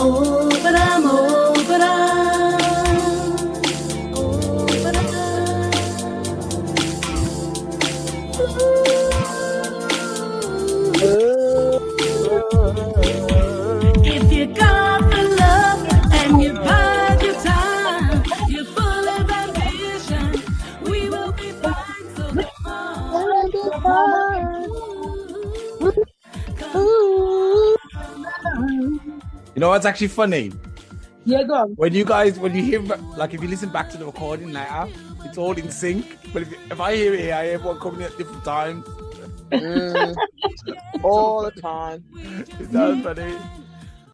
If you got the love and you bide your time, you're full of ambition, we will be fine. So come on. You know what's actually funny? Yeah, go on. When you hear, like, if you listen back to the recording later, it's all in sync. But if I hear it here, I hear everyone coming at different times. All the time. It's so funny.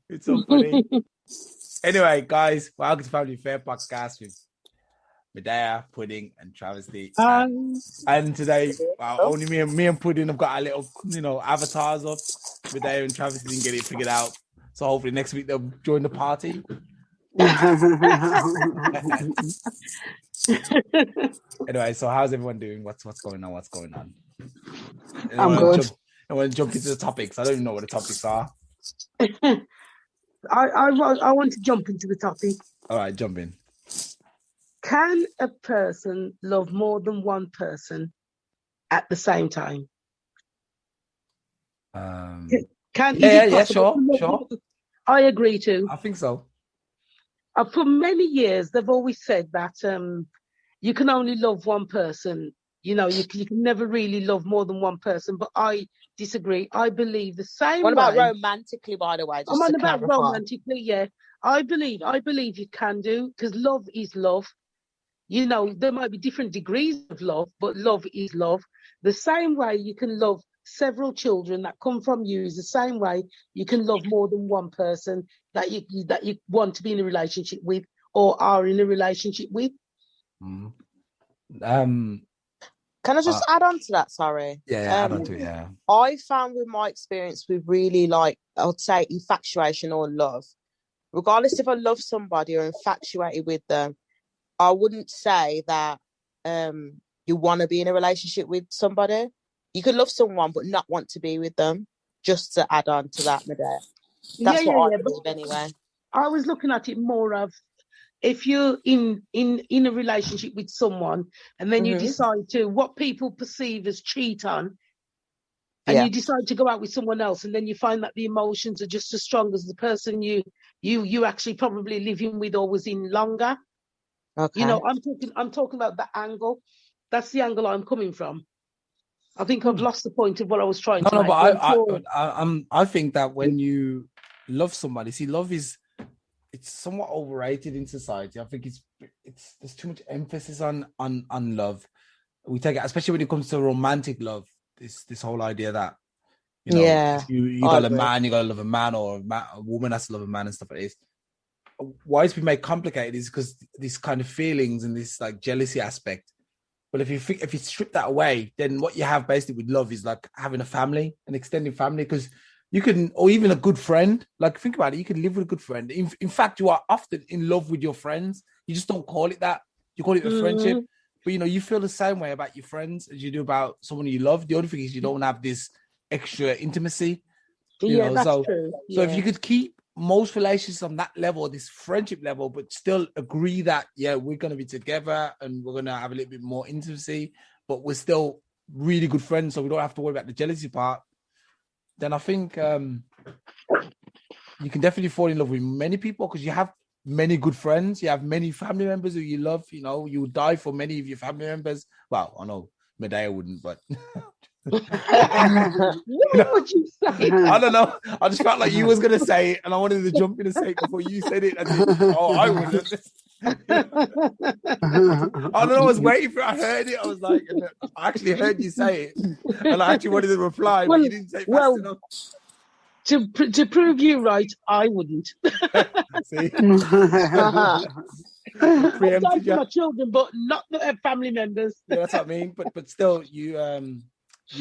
It's so funny. Anyway, guys, welcome to Family Fair Podcast with Mideyah, Pudding, and Travesty. And today, only me and Pudding have got our little, avatars of Mideyah and Travesty didn't get it figured out. So hopefully next week they'll join the party. Anyway, so how's everyone doing? What's going on? I'm good. I want to jump into the topics. I don't even know what the topics are. I want to jump into the topic. All right, jump in. Can a person love more than one person at the same time? Sure. I agree too. I think so. For many years, they've always said that you can only love one person. You can never really love more than one person. But I disagree. I believe the same. What about romantically, by the way? I'm on about romantically, yeah. I believe you can do, because love is love. There might be different degrees of love, but love is love. The same way you can love several children that come from you is the same way you can love more than one person that you want to be in a relationship with or are in a relationship with. Can I just add on to that? Sorry. Yeah, add on to it, yeah. I found with my experience with really, I would say, infatuation or love, regardless if I love somebody or infatuated with them, I wouldn't say that you want to be in a relationship with somebody. You could love someone but not want to be with them, just to add on to that, Mideyah. That's what I believe anyway. I was looking at it more of, if you're in a relationship with someone and then you decide to, what people perceive as cheat on, and you decide to go out with someone else, and then you find that the emotions are just as strong as the person you actually probably living with or was in longer. Okay. I'm talking about that angle. That's the angle I'm coming from. I think I've lost the point of what I was trying to make. But I think that when you love somebody, see, love it's somewhat overrated in society. I think there's too much emphasis on love. We take it, especially when it comes to romantic love. This whole idea that you got a man, you got to love a man, or a woman has to love a man and stuff like this. Why it's been made complicated is because these kind of feelings and this like jealousy aspect. But if you strip that away, then what you have basically with love is like having a family, an extended family, because you can, or even a good friend. Like, think about it, you can live with a good friend. In fact, you are often in love with your friends. You just don't call it that. You call it a friendship. But you feel the same way about your friends as you do about someone you love. The only thing is you don't have this extra intimacy. That's true. So if you could keep most relationships on that level, this friendship level, but still agree that, we're going to be together and we're going to have a little bit more intimacy, but we're still really good friends, so we don't have to worry about the jealousy part, then I think you can definitely fall in love with many people, because you have many good friends, you have many family members who you love. You would die for many of your family members. Well, I know Mideyah wouldn't, but what would you say? I don't know. I just felt like you was gonna say it, and I wanted to jump in and say it before you said it. I wouldn't. I don't know. I was waiting for it. I heard it. I was like, I actually heard you say it, and I actually wanted to reply, but you didn't say it fast enough. To prove you right, I wouldn't. See? I'm sorry for my children, but not the family members. Yeah, that's what I mean. But still, you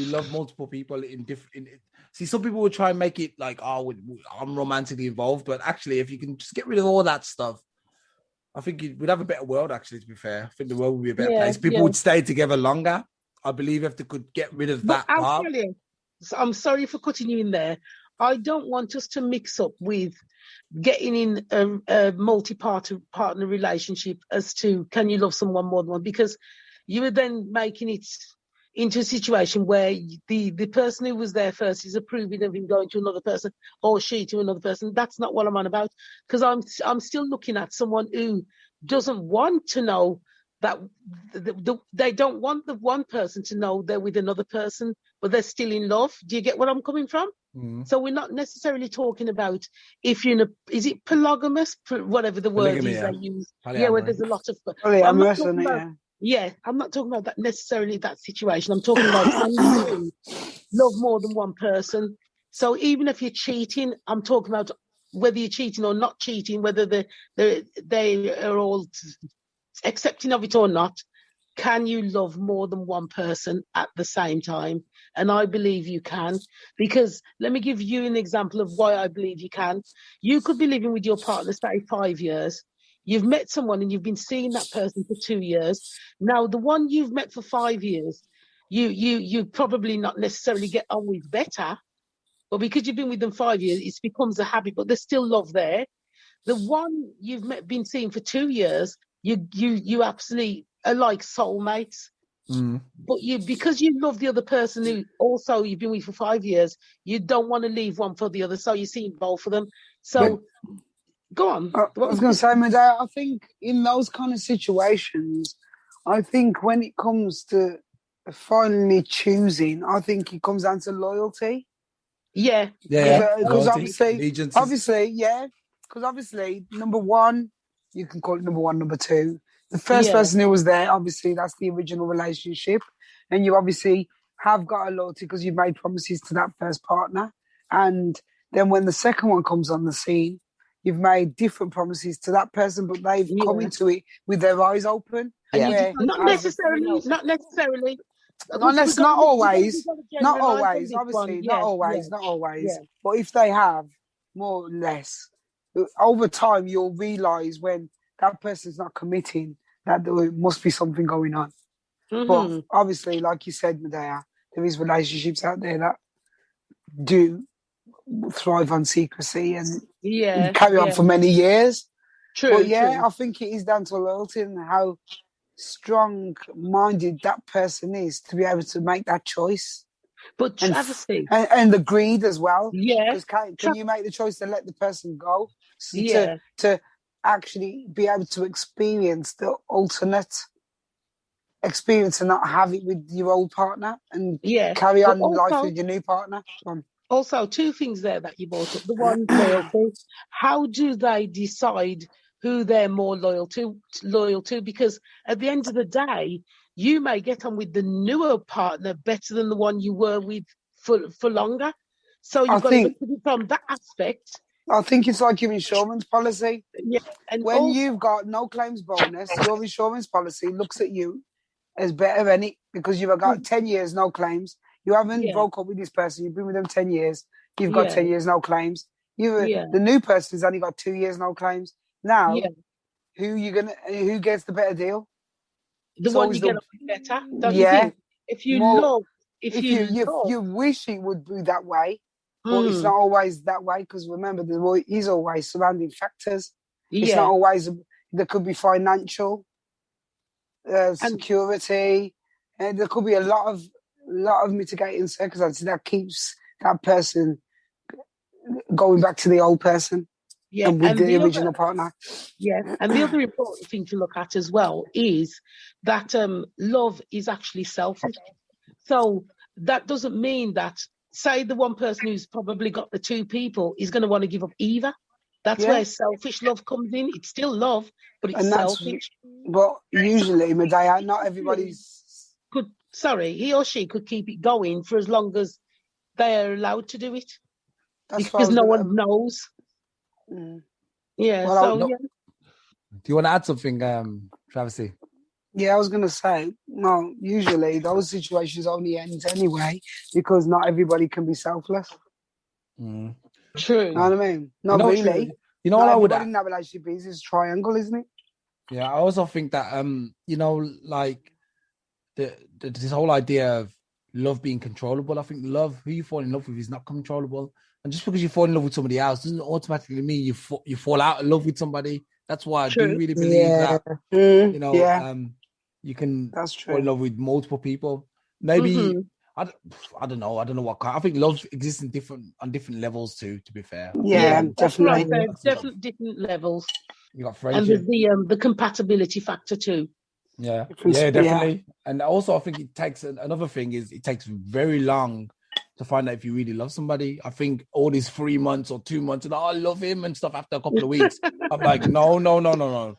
love multiple people in different. See, some people would try and make it like, I'm romantically involved, but actually, if you can just get rid of all that stuff, I think we'd have a better world. Actually, to be fair, I think the world would be a better place. People would stay together longer. I believe if they could get rid of that part. So I'm sorry for cutting you in there. I don't want us to mix up with getting in a multi-partner relationship as to can you love someone more than one, because you are then making it into a situation where the person who was there first is approving of him going to another person or she to another person. That's not what I'm on about, because I'm still looking at someone who doesn't want to know that they don't want the one person to know they're with another person, but they're still in love. Do you get what I'm coming from? So we're not necessarily talking about if you're in is it polygamous, whatever the word Polygamy, is yeah. they use. Polyamory. Yeah, where there's a lot of. I'm not wrestling talking it, about, I'm not talking about that necessarily that situation. I'm talking about can you love more than one person. So even if you're cheating, I'm talking about whether you're cheating or not cheating, whether they are all accepting of it or not. Can you love more than one person at the same time? And I believe you can, because let me give you an example of why I believe you can. You could be living with your partner, say 5 years. You've met someone and you've been seeing that person for 2 years. Now, the one you've met for 5 years, you probably not necessarily get on with better, but because you've been with them 5 years, it becomes a habit, but there's still love there. The one you've been seeing for 2 years, you absolutely are like soulmates. But because you love the other person who also you've been with for 5 years, you don't want to leave one for the other, so you're seeing both of them. So go on. I was going to say, Mideyah, I think in those kind of situations, I think when it comes to finally choosing, I think it comes down to loyalty. Yeah. Because Loyalty, obviously, number one, you can call it number one, number two. The first person who was there, obviously, that's the original relationship. And you obviously have got a loyalty because you've made promises to that first partner. And then when the second one comes on the scene, you've made different promises to that person, but they've come into it with their eyes open. Yeah. Not necessarily. Not always, obviously, not always. Yeah. But if they have, more or less, over time, you'll realise when that person's not committing that there must be something going on. But obviously, like you said, Mideyah, there is relationships out there that do thrive on secrecy and carry on for many years. True. But I think it is down to loyalty and how strong-minded that person is to be able to make that choice. But Travesty. And the greed as well. Yeah. Because can you make the choice to let the person go? To actually be able to experience the alternate experience and not have it with your old partner and carry on life with your new partner. Also, two things there that you brought up. The one, loyalty. How do they decide who they're more loyal to? Because at the end of the day, you may get on with the newer partner better than the one you were with for longer. So you've got to look at it from that aspect. I think it's like your insurance policy. Yeah. And when you've got no claims bonus, your insurance policy looks at you as better than it because you've got 10 years, no claims. You haven't broke up with this person. You've been with them 10 years. You've got 10 years, no claims. The new person's only got 2 years, no claims. Now, who gets the better deal? The one you get better, don't you think? If you wish it would be that way, but it's not always that way because remember, there is always surrounding factors. It's not always. There could be financial security, and there could be a lot of mitigating circumstances that keeps that person going back to the old person. Yeah, and with the original partner. Yeah, and the other important thing to look at as well is that love is actually selfish. So that doesn't mean that, say, the one person who's probably got the two people is going to want to give up either. That's where selfish love comes in. It's still love, but it's selfish. But usually, Mideyah, not everybody's... he or she could keep it going for as long as they are allowed to do it. Because no one knows. Yeah. Well, do you want to add something, Travesty? Yeah, I was going to say, no, usually those situations only end anyway because not everybody can be selfless. True. You know what I mean? Not really. True. You know what I would... Everybody in that relationship is a triangle, isn't it? Yeah, I also think that, like this whole idea of love being controllable, I think who you fall in love with is not controllable. And just because you fall in love with somebody else doesn't automatically mean you fall out of love with somebody. That's why I do really believe that, you know, you can That's fall in true. love with multiple people. Maybe I don't know. I don't know what kind. I think love exists on different levels too. To be fair, Yeah, that's what I definitely. said. Definitely different levels. You got And friendship. there's the compatibility factor too. Yeah, Different- yeah, definitely. And also, I think it takes another thing is it takes very long to find out if you really love somebody. I think all these 3 months or 2 months and I love him and stuff after a couple of weeks. I'm like, no.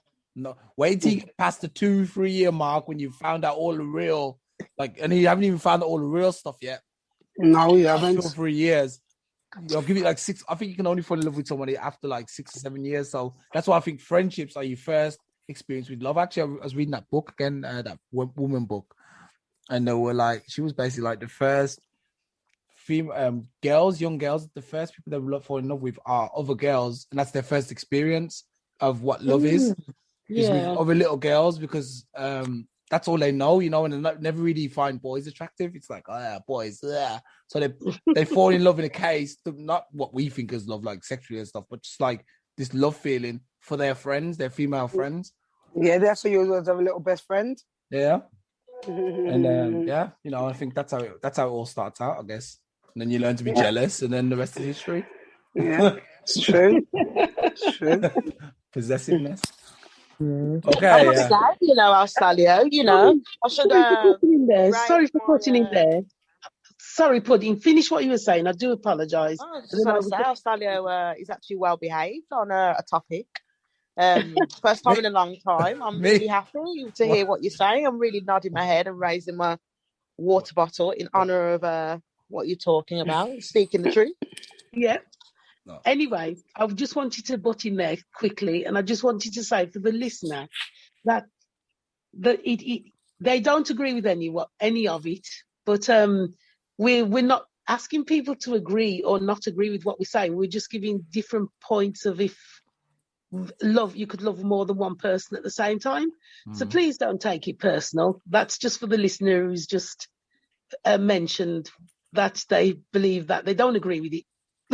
Wait till you get past the 2-3 year mark when you found out all the real, like, and you haven't even found out all the real stuff yet. No, you 2 haven't. or 3 years. I'll give you like 6. I think you can only fall in love with somebody after like 6 or 7 years. So that's why I think friendships are your first experience with love. Actually, I was reading that book again, that woman book, and they were like, she was basically like the first female young girls, the first people that we fall in love with are other girls, and that's their first experience of what love is with other little girls, because that's all they know, you know, and they never really find boys attractive. It's like, oh yeah, boys, yeah. So they fall in love in a case, not what we think is love, like sexually and stuff, but just like this love feeling for their friends, their female friends. Yeah, that's why you always have a little best friend. Yeah. And yeah, you know, I think that's how it all starts out, I guess. And then you learn to be jealous, and then the rest is history. Yeah, it's true. It's true. Possessiveness. Okay, Okay, yeah. Glad, you know, Alstallio, you know, I should Sorry for putting in there. Sorry, Pudding. Finish what you were saying. I do apologise. I was just going to say, Alstallio is actually well behaved on a topic. First time in a long time. I'm really happy to hear what you're saying. I'm really nodding my head and raising my water bottle in honour of what you're talking about, speaking the truth. Yeah. No. Anyway, I just wanted to butt in there quickly, and I just wanted to say for the listener that they don't agree with any of it, but we're not asking people to agree or not agree with what we're saying. We're just giving different points of if you could love more than one person at the same time. So please don't take it personal. That's just for the listener who's just mentioned that they believe that they don't agree with it.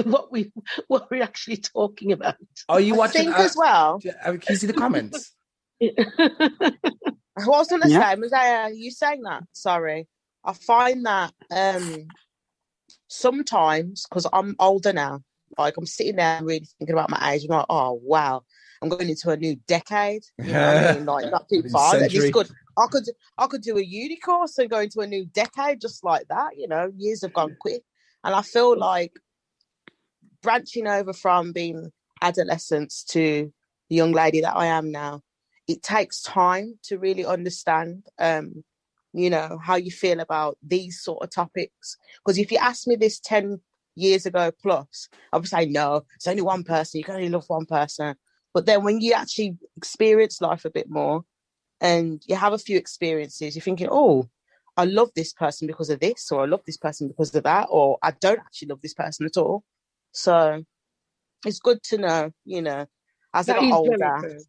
What we're actually talking about. Are you watching? I think as well. Can you see the comments? What I was going to say, Mideyah, you saying that? Sorry, I find that sometimes, because I'm older now, like I'm sitting there really thinking about my age. I'm like, oh wow, I'm going into a new decade. You know what I mean? Like not too far. It's good. I could do a uni course and go into a new decade just like that. You know, years have gone quick, and I feel like branching over from being adolescence to the young lady that I am now, it takes time to really understand, you know, how you feel about these sort of topics. Because if you asked me this 10 years ago plus, I would say, no, it's only one person. You can only love one person. But then when you actually experience life a bit more and you have a few experiences, you're thinking, oh, I love this person because of this, or I love this person because of that, or I don't actually love this person at all. So it's good to know, you know, as I got older,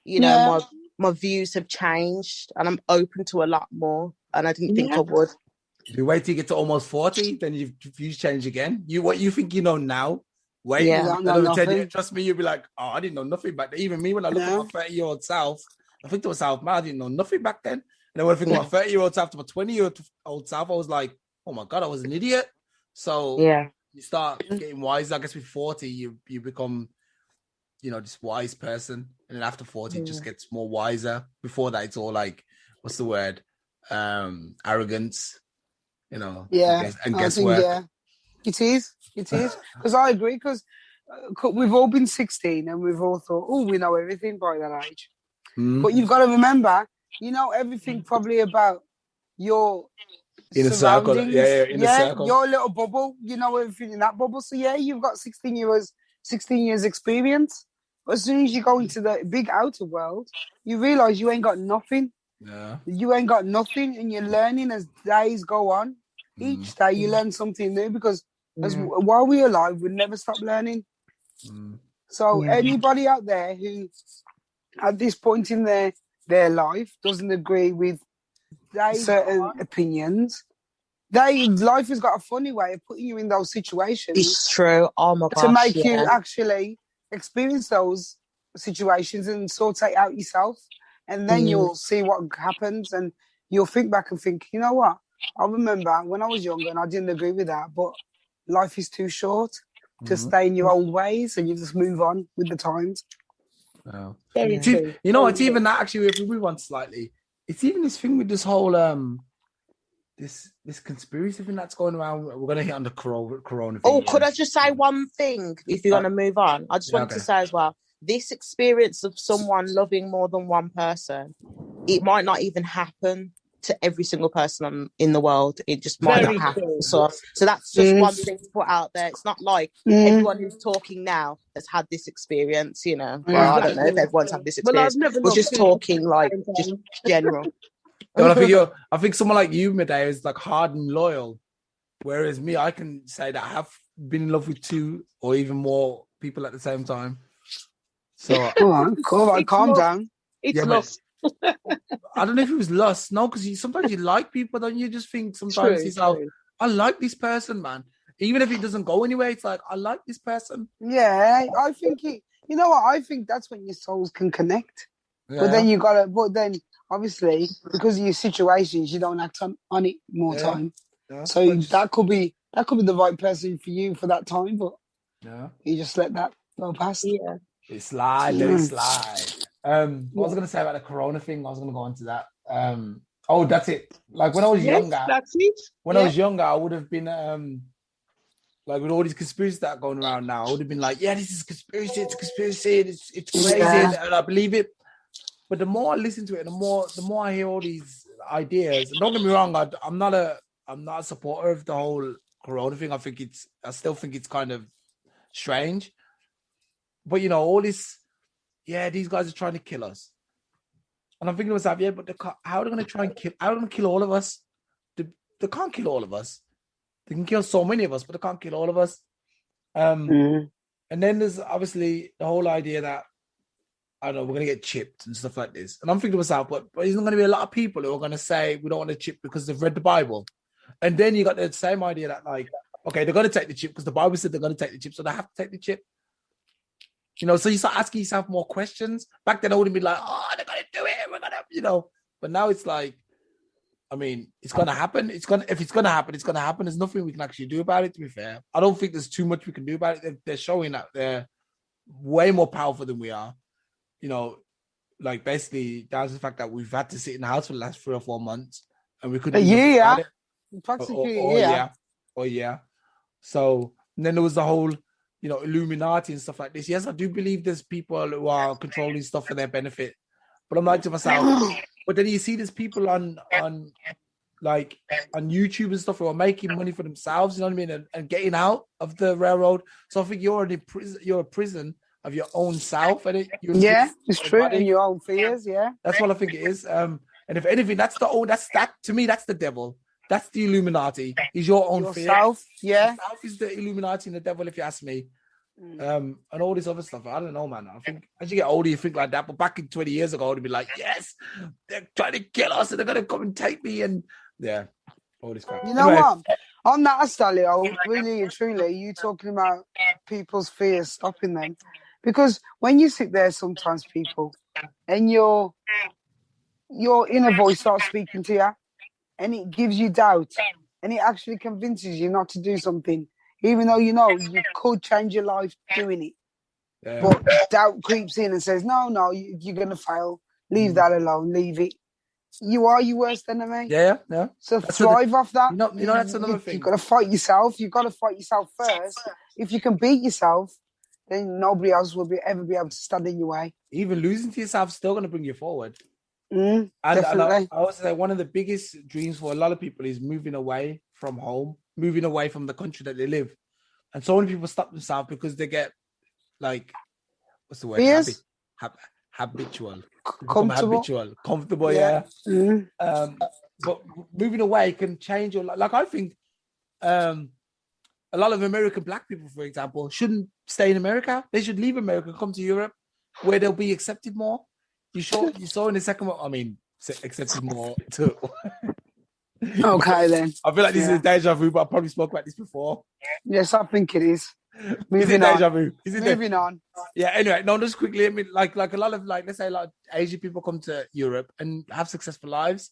you know, my views have changed and I'm open to a lot more, and I didn't think I would. If you wait till you get to almost 40, then your views change again. What you think you know now, wait, another 10 years, trust me, you'll be like, oh, I didn't know nothing back then. Even me, when I look at my 30-year-old self, I think to myself, man, I didn't know nothing back then. And then when I think of my 30-year-old self to my 20-year-old self, I was like, oh my God, I was an idiot. So you start getting wiser. I guess with 40, you become, you know, this wise person. And then after 40, it just gets more wiser. Before that, it's all like, what's the word? Arrogance, you know. And guesswork. It is. Because I agree, because we've all been 16 and we've all thought, oh, we know everything by that age. But you've got to remember, you know everything probably about your in a circle, in a circle. Your little bubble, you know everything in that bubble. So you've got 16 years experience. But as soon as you go into the big outer world, you realise you ain't got nothing. Yeah. You ain't got nothing, and you're learning as days go on. Each day you learn something new, because while we're alive, we'll never stop learning. So anybody out there who, at this point in their life, doesn't agree with certain opinions, life has got a funny way of putting you in those situations. It's true. Oh my gosh. To make you actually experience those situations and sort it out yourself. And then you'll see what happens and you'll think back and think, you know what? I remember when I was younger and I didn't agree with that, but life is too short to stay in your old ways and you just move on with the times. Wow. Very true. You know, it's even that actually, if we move on slightly, it's even this thing with this whole this conspiracy thing that's going around. We're gonna hit on the corona thing. Oh, could I just say one thing if you're gonna move on? I just wanted to say as well, this experience of someone loving more than one person, it might not even happen to every single person in the world. It just might not happen. So that's just one thing to put out there. It's not like everyone who's talking now has had this experience, you know. Well, I don't know if everyone's had this experience. We're just talking like just general. Well, I think someone like you, Mideyah, is like hard and loyal. Whereas me, I can say that I have been in love with 2 or even more people at the same time. So calm down. It's lost. I don't know if it was lust. No, because sometimes you like people, don't you? Just think sometimes to yourself, I like this person, man. Even if it doesn't go anywhere, it's like, I like this person. Yeah, I think you know what? I think that's when your souls can connect. Yeah. But then obviously, because of your situations, you don't act on it more time. Yeah. So that could be the right person for you for that time, but you just let that go past. Yeah. It's slide, let it slide. What was I going to say about the corona thing? I was going to go on to that. That's it. Like when I was younger, that's it. When I was younger, I would have been like with all these conspiracies that are going around now, I would have been like, yeah, this is a conspiracy, it's a conspiracy, it's crazy, and I believe it. But the more I listen to it, the more I hear all these ideas. And don't get me wrong, I'm not a supporter of the whole corona thing. I still think it's kind of strange. But you know, all this, these guys are trying to kill us. And I'm thinking to myself, but how are they going to try and kill? How are they going to kill all of us? They can't kill all of us. They can kill so many of us, but they can't kill all of us. And then there's obviously the whole idea that, I don't know, we're going to get chipped and stuff like this. And I'm thinking to myself, but isn't going to be a lot of people who are going to say we don't want to chip because they've read the Bible? And then you got the same idea that, like, okay, they're going to take the chip because the Bible said they're going to take the chip, so they have to take the chip. You know, so you start asking yourself more questions. Back then, I would have been like, they're going to do it. We're going to, you know. But now it's like, I mean, it's going to happen. If it's going to happen, it's going to happen. There's nothing we can actually do about it, to be fair. I don't think there's too much we can do about it. They're showing that they're way more powerful than we are. You know, like basically, down to the fact that we've had to sit in the house for the last 3 or 4 months and we couldn't. Yeah. So and then there was the whole, you know, Illuminati and stuff like this. Yes, I do believe there's people who are controlling stuff for their benefit. But I'm like to myself, but then you see there's people on YouTube and stuff who are making money for themselves, you know what I mean, and getting out of the railroad. So I think you're a prison of your own self, and it's true, and your own fears. That's what I think it is. And if anything, that's to me, that's the devil. That's the Illuminati. Is your own fear. Yourself, Yourself is the Illuminati and the devil, if you ask me. And all this other stuff. I don't know, man. I think as you get older, you think like that. But back in 20 years ago, I would be like, yes, they're trying to kill us and they're going to come and take me. And all this crap. You know what? On that, Alstallio, really and truly, you talking about people's fears stopping them. Because when you sit there sometimes, people, and your inner voice starts speaking to you, and it gives you doubt, and it actually convinces you not to do something, even though you know you could change your life doing it. Yeah. But doubt creeps in and says, no, you're going to fail. Leave that alone. Leave it. You are your worst enemy. Yeah. So thrive off that. You know, that's another thing. You've got to fight yourself. You've got to fight yourself first. If you can beat yourself, then nobody else will ever be able to stand in your way. Even losing to yourself is still going to bring you forward. Definitely. And I always say one of the biggest dreams for a lot of people is moving away from home, moving away from the country that they live. And so many people stop themselves because they get like, what's the word? Fears? Habitual. Comfortable, yeah. But moving away can change your life. Like I think a lot of American black people, for example, shouldn't stay in America. They should leave America and come to Europe where they'll be accepted more. You saw in the second one, I mean, accepted more too. Okay, then. I feel like this is Yeah. a deja vu, but I probably spoke about this before. Yes, I think it is. Is it Moving deja on. vu? Is it Moving on. Yeah, anyway, no, just quickly, I mean, like a lot of, like, let's say, like, Asian people come to Europe and have successful lives.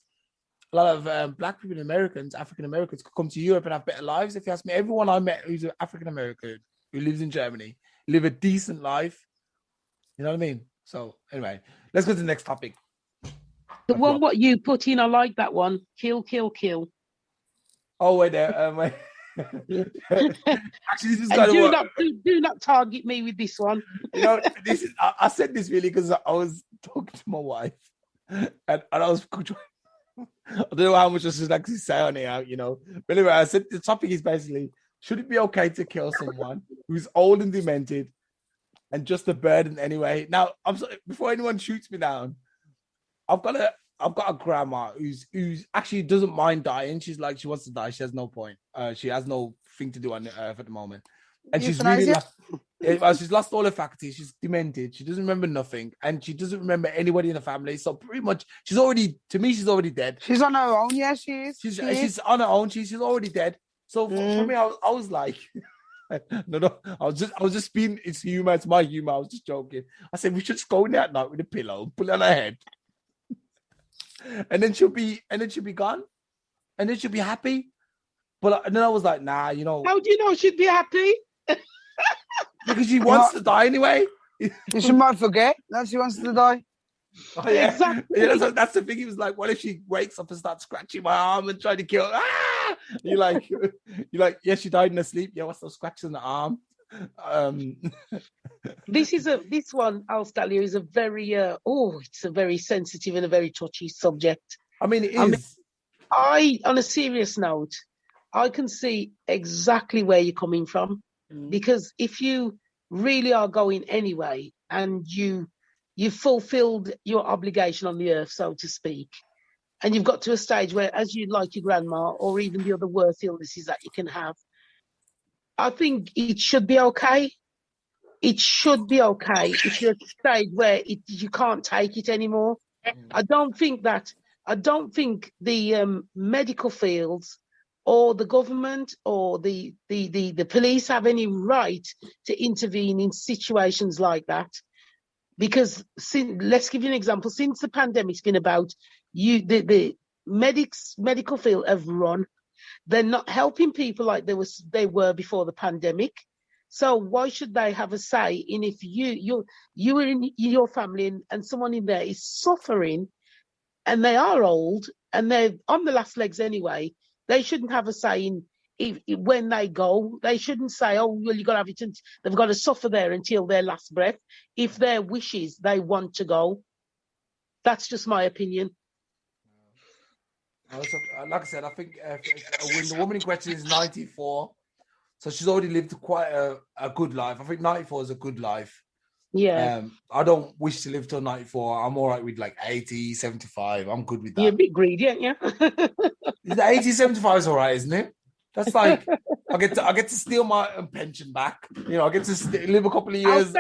A lot of Black people and Americans, African Americans, could come to Europe and have better lives. If you ask me, everyone I met who's an African American who lives in Germany live a decent life. You know what I mean? So, anyway, let's go to the next topic. The one what you put in, I like that one. Kill, kill, kill. Oh, wait there. Wait. Actually, this is And kind do of not do not target me with this one. you know, this is I said this really because I was talking to my wife and I was I don't know how much I should actually say on it, you know. But anyway, I said the topic is basically, should it be okay to kill someone who's old and demented and just a burden anyway? Now, I'm sorry, before anyone shoots me down, I've got a grandma who's actually doesn't mind dying. She's like, she wants to die. She has no point. She has no thing to do on the earth at the moment. And she's really she's lost all her faculties. She's demented. She doesn't remember nothing. And she doesn't remember anybody in the family. So pretty much she's already dead. She's on her own. Yeah, she is. She's on her own. She's already dead. So for me, I was like, no, I was just being, it's humor, it's my humor. I was just joking. I said, we should just go in that night with a pillow, pull it on her head. and then she'll be gone. And then she'll be happy. But then I was like, nah, you know. How do you know she'd be happy? Because she wants to die anyway. She might forget that she wants to die. Oh, yeah. Exactly. Yeah, that's the thing. He was like, what if she wakes up and starts scratching my arm and trying to kill? Ah! You're like, yeah, she died in her sleep. Yeah, what's those scratches in the arm? This one, Alstallio, is a very it's a very sensitive and a very touchy subject. I mean, it is. On a serious note, I can see exactly where you're coming from, because if you really are going anyway and you've fulfilled your obligation on the earth, so to speak, and you've got to a stage where, as you like your grandma or even the other worse illnesses that you can have, I think it should be okay. It should be okay if you're at a stage where you can't take it anymore. I don't think the medical fields or the government or the police have any right to intervene in situations like that. Because let's give you an example. Since the pandemic's been about, the medical field have run. They're not helping people like they were before the pandemic. So why should they have a say in if you were in your family and someone in there is suffering and they are old and they're on the last legs anyway? They shouldn't have a say in when they go. They shouldn't say, oh, well, you got to have it. They've got to suffer there until their last breath. If their wishes, they want to go. That's just my opinion. Like I said, I think when the woman in question is 94, so she's already lived quite a good life. I think 94 is a good life. Yeah. I don't wish to live till 94. I'm all right with like 80, 75. I'm good with that. You're a bit greedy, aren't you? 80, 75 is all right, isn't it? That's like I get to steal my pension back. You know, I get to live a couple of years.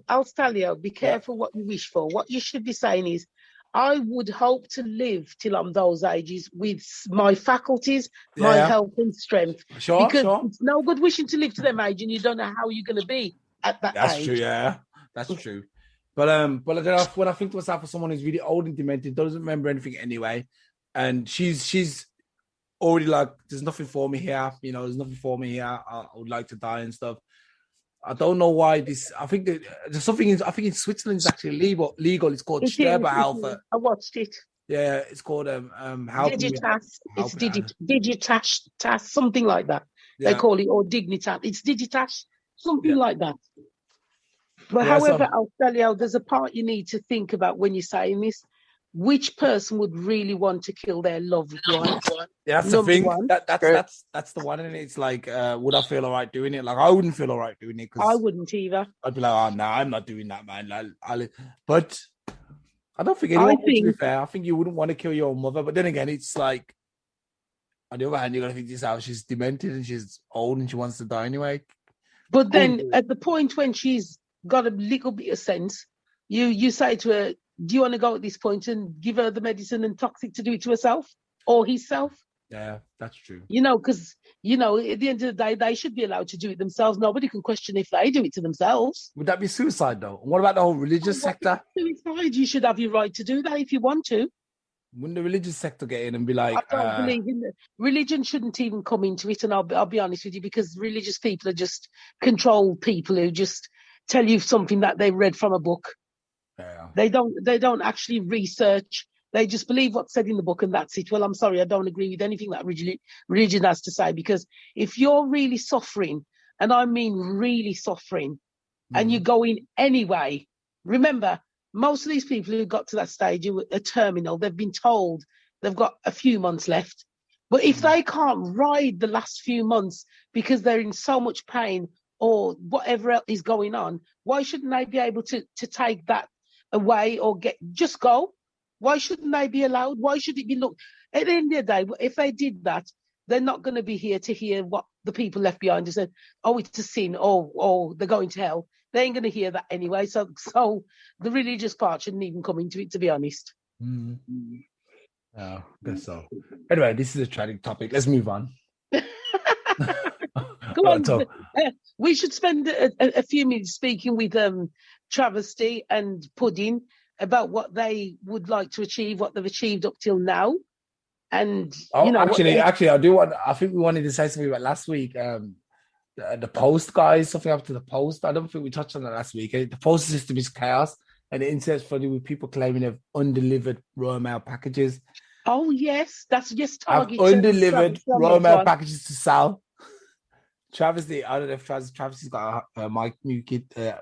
Alstallio, be careful what you wish for. What you should be saying is, I would hope to live till I'm those ages with my faculties, my health and strength. Sure. It's no good wishing to live to them age and you don't know how you're going to be at that age. That's true, yeah. That's true. But when I think to myself, for someone who's really old and demented, doesn't remember anything anyway, and she's already like, there's nothing for me here. You know, there's nothing for me here. I would like to die and stuff. I don't know why this. I think there's something. I think in Switzerland it's actually legal. It's called Sterbehalfe. I watched it. Yeah, it's called Digitas. It's Digitas, something like that. Yeah. They call it, or Dignitas. It's Digitas, something like that. But however, Alstallio, there's a part you need to think about when you're saying this. Which person would really want to kill their loved one? Yeah, that's the thing. That's the one, and it's like, would I feel all right doing it? Like, I wouldn't feel all right doing it. I wouldn't either. I'd be like, oh no, I'm not doing that, man. But I don't think anyone would, to be fair. I think you wouldn't want to kill your mother, but then again, it's like, on the other hand, you're gonna think to yourself, she's demented and she's old and she wants to die anyway. But then, at the point when she's got a little bit of sense, you say to her, do you want to go at this point and give her the medicine and toxic to do it to herself or himself? Yeah, that's true. Because at the end of the day, they should be allowed to do it themselves. Nobody can question if they do it to themselves. Would that be suicide though? What about the whole religious sector? Suicide, you should have your right to do that if you want to. Wouldn't the religious sector get in and be like, I don't believe in it. Religion shouldn't even come into it, and I'll be honest with you, because religious people are just control people who just tell you something that they read from a book. Yeah. They don't actually research. They just believe what's said in the book, and that's it. Well, I'm sorry, I don't agree with anything that religion has to say, because if you're really suffering, and I mean really suffering, and you're going anyway, remember, most of these people who got to that stage, a terminal, they've been told they've got a few months left. But if they can't ride the last few months because they're in so much pain or whatever else is going on, why shouldn't they be able to take that away or just go? Why shouldn't they be allowed? Why should it be looked? At the end of the day, if they did that, they're not going to be here to hear what the people left behind have said. Oh, it's a sin. Oh, they're going to hell. They ain't going to hear that anyway. So the religious part shouldn't even come into it, to be honest. Oh, I guess so. Anyway, this is a tragic topic. Let's move on. Go on. We should spend a few minutes speaking with Travesty and Pudding about what they would like to achieve, what they've achieved up till now. And actually, I do want. I think we wanted to say something about last week. The post guys, something up to the post. I don't think we touched on that last week. The post system is chaos, and the internet's funny with people claiming they've undelivered Royal Mail packages. Oh yes, that's just Target. Undelivered Royal Mail packages to sell. Travesty, I don't know if Travesty's got a mic muted. I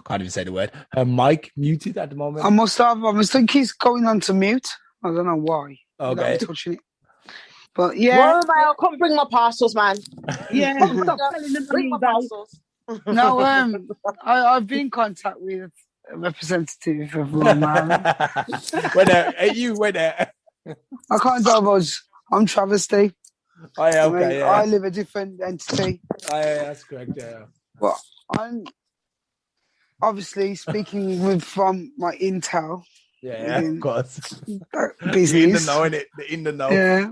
can't even say the word. Her mic muted at the moment. I must think he's going on to mute. I don't know why. Okay. Touching it. But yeah. Royal Mail, come bring my parcels, man. Yeah, stop selling them. Bring my parcels. No, I've been in contact with a representative of Royal Mail. When I can't tell I'm Travesty. Oh, yeah, okay. I live a different entity. Oh, yeah, that's correct, yeah. Well, I'm obviously speaking from my intel. Yeah, of course. Business. In the know. Yeah.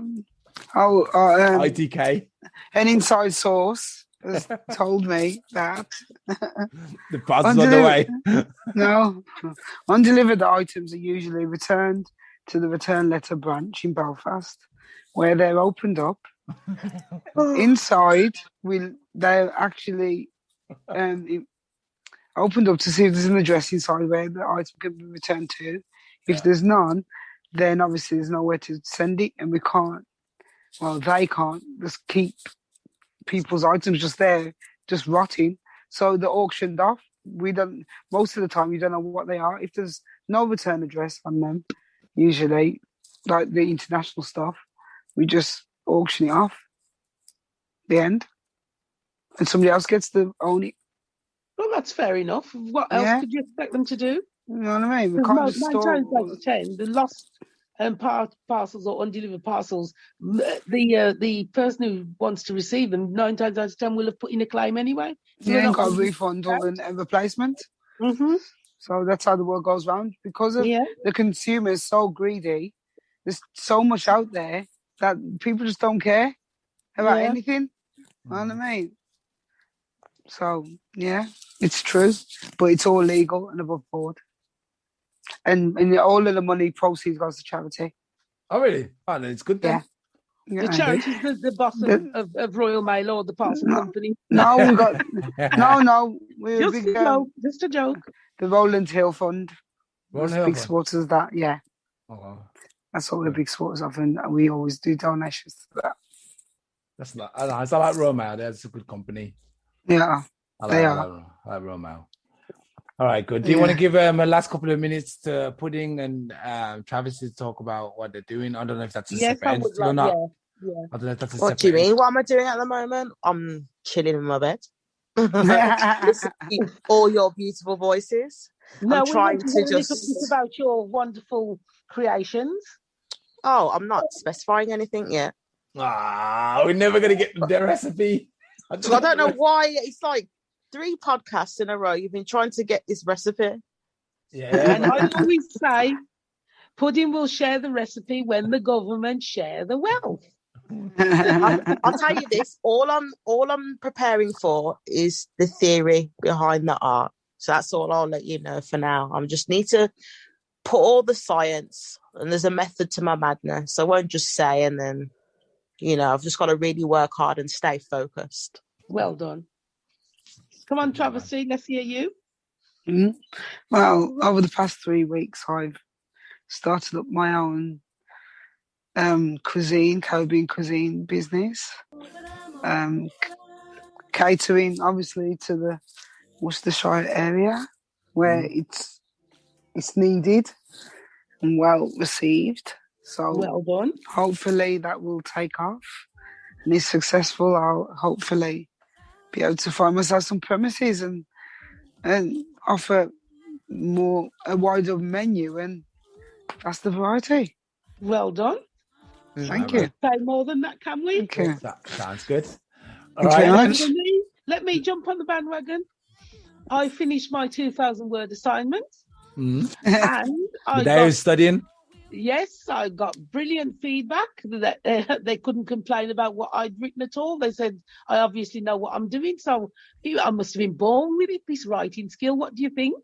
ITK. An inside source has told me that the parcel's on the way. No. Undelivered items are usually returned to the return letter branch in Belfast, where they're opened up. Inside, they're actually opened up to see if there's an address inside where the item can be returned to. If there's none, then obviously there's nowhere to send it, and they can't just keep people's items just there, just rotting. So they're auctioned off. Most of the time, you don't know what they are. If there's no return address on them, usually, like the international stuff, we just auction it off. The end. And somebody else gets to own it. Well, that's fair enough. What else could you expect them to do? You know what I mean? We can't just store... 9 times out of 10, the lost parcels or undelivered parcels, the person who wants to receive them 9 times out of 10 will have put in a claim anyway. So got a refund or a replacement. Mm-hmm. So that's how the world goes round. Because of the consumer is so greedy, there's so much out there that people just don't care about anything. You know what I mean? So, yeah, it's true. But it's all legal and above board. And all of the money proceeds goes to charity. Oh, really? Oh, then it's good then. Yeah. The charity's the boss of Royal Mail or the parcel company. No, we got... no. We're just a joke. The Roland Hill Fund. Big supporters of that, yeah. Oh, wow. That's all the big supporters of, and we always do donations to that. That's nice. I like Royal Mail. That's a good company. Yeah, I like Royal Mail. All right, good. Do you want to give a last couple of minutes to Pudding and Travis to talk about what they're doing? I don't know if that's a separate entity or not. Yeah. I don't know if that's a separate. What do you mean? What am I doing at the moment? I'm chilling in my bed. Listen to all your beautiful voices. No, I'm trying to just about your wonderful creations. Oh, I'm not specifying anything yet. We're never gonna get the recipe. I don't know why. It's like 3 podcasts in a row. You've been trying to get this recipe. Yeah. And I always say, Pudding will share the recipe when the government share the wealth. I'll tell you this: all I'm preparing for is the theory behind the art. So that's all I'll let you know for now. I just need to put all the science, and there's a method to my madness. I won't just say, and then, I've just got to really work hard and stay focused. Well done. Come on, Travesty, let's hear you. Mm-hmm. Well, over the past 3 weeks, I've started up my own Caribbean cuisine business, catering obviously to the Worcestershire area where it's needed and well received. So well done. Hopefully that will take off, and if successful, I'll hopefully be able to find myself some premises and offer a wider menu, and that's the variety. Well done. Thank you. Say more than that, can we? Thank you. That sounds good. All Thank you right. very much. Let me jump on the bandwagon. I finished my 2,000 word assignment. And Mideyah is studying. Yes, I got brilliant feedback that they couldn't complain about what I'd written at all. They said, I obviously know what I'm doing, so I must have been born with it, this writing skill. What do you think?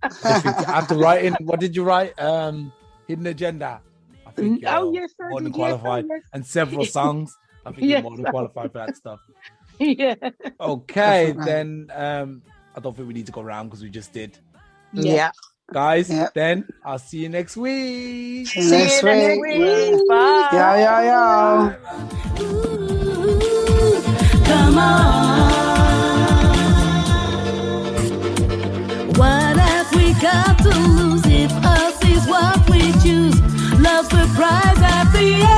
After writing, what did you write? Hidden Agenda. I think yes, more than qualified. Yes. And several songs. I think you're more than qualified for that stuff. Yeah. Okay, then I don't think we need to go around because we just did. Yeah. Guys, then I'll see you next week. See you next week. Bye. Yeah. Come on. What have we got to lose if us is what we choose? Love's the prize at the end.